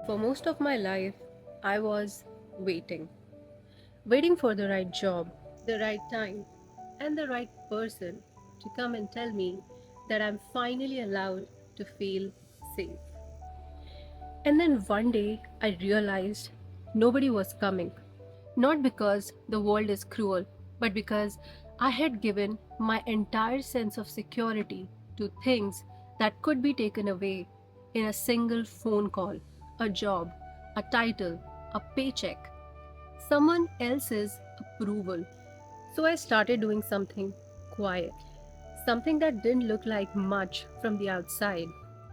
For most of my life, I was waiting for the right job, the right time, and the right person to come and tell me that I'm finally allowed to feel safe. And then one day I realized nobody was coming. Not because the world is cruel, but because I had given my entire sense of security to things that could be taken away in a single phone call, a job, a title, a paycheck, someone else's approval. So I started doing something quiet, something that didn't look like much from the outside.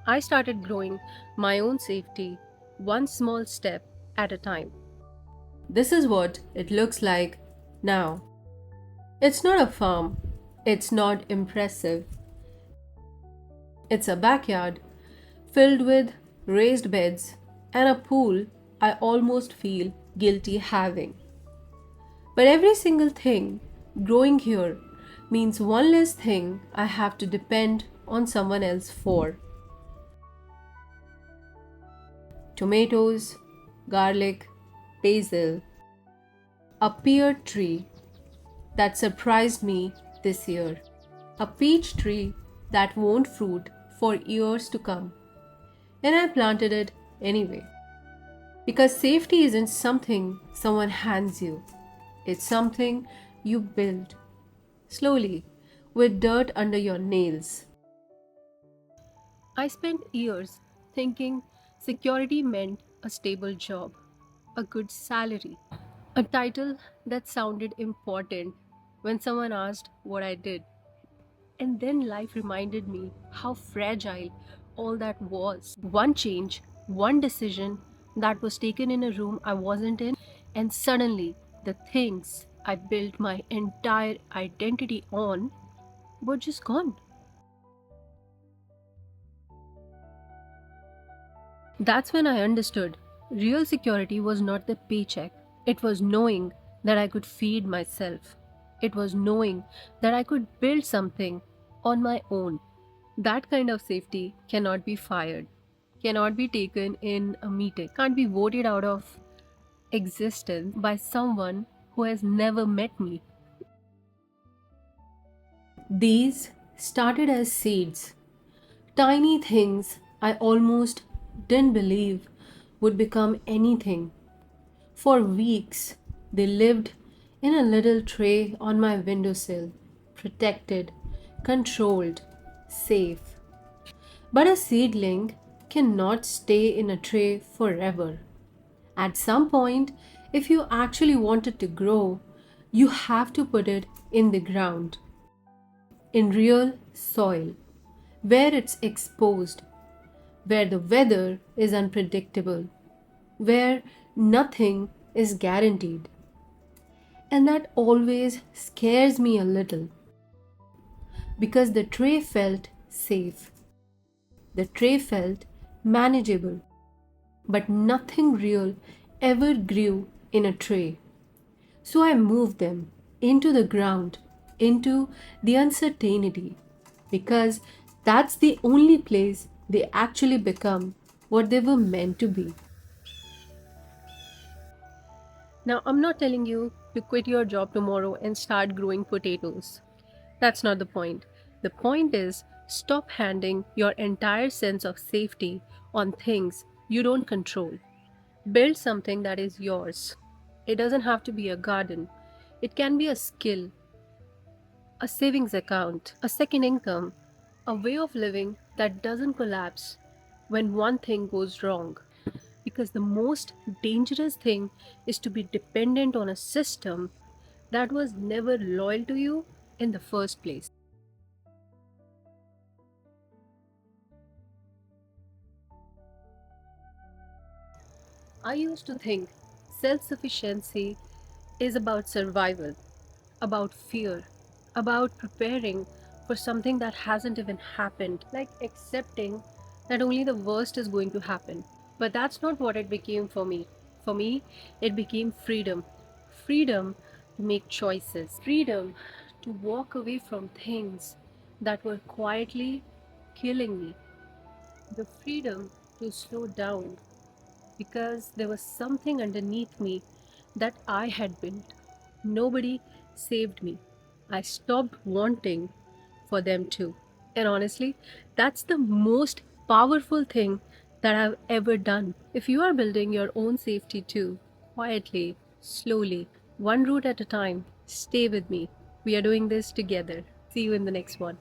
I started growing my own safety, one small step at a time. This is what it looks like now. It's not a farm, it's not impressive. It's a backyard filled with raised beds and a pool I almost feel guilty having. But every single thing growing here means one less thing I have to depend on someone else for. Tomatoes, garlic, basil, a pear tree that surprised me this year, a peach tree that won't fruit for years to come. And I planted it anyway. Because safety isn't something someone hands you, it's something you build slowly with dirt under your nails. I spent years thinking security meant a stable job, a good salary, a title that sounded important when someone asked what I did. And then life reminded me how fragile all that was. One change, one decision that was taken in a room I wasn't in, and suddenly the things I built my entire identity on were just gone. That's when I understood real security was not the paycheck, it was knowing that I could feed myself. It was knowing that I could build something on my own. That kind of safety cannot be fired, cannot be taken in a meeting, can't be voted out of existence by someone who has never met me. These started as seeds, tiny things I almost didn't believe would become anything. For weeks, they lived in a little tray on my windowsill, protected, controlled, safe. But a seedling cannot stay in a tray forever. At some point, if you actually want it to grow, you have to put it in the ground, in real soil, where it's exposed, where the weather is unpredictable, where nothing is guaranteed. And that always scares me a little because the tray felt safe, the tray felt manageable, but nothing real ever grew in a tray. So I moved them into the ground, into the uncertainty, because that's the only place they actually become what they were meant to be. Now, I'm not telling you to quit your job tomorrow and start growing potatoes. That's not the point. The point is stop handing your entire sense of safety on things you don't control. Build something that is yours. It doesn't have to be a garden, it can be a skill, a savings account, a second income, a way of living that doesn't collapse when one thing goes wrong. Because the most dangerous thing is to be dependent on a system that was never loyal to you in the first place. I used to think self sufficiency is about survival, about fear, about preparing for something that hasn't even happened, like accepting that only the worst is going to happen. But that's not what it became for me. For me, it became freedom. Freedom to make choices, freedom to walk away from things that were quietly killing me, the freedom to slow down, because there was something underneath me that I had built. Nobody saved me. I stopped wanting for them to. And honestly, that's the most powerful thing that I've ever done. If you are building your own safety too, quietly, slowly, one route at a time, stay with me. We are doing this together. See you in the next one.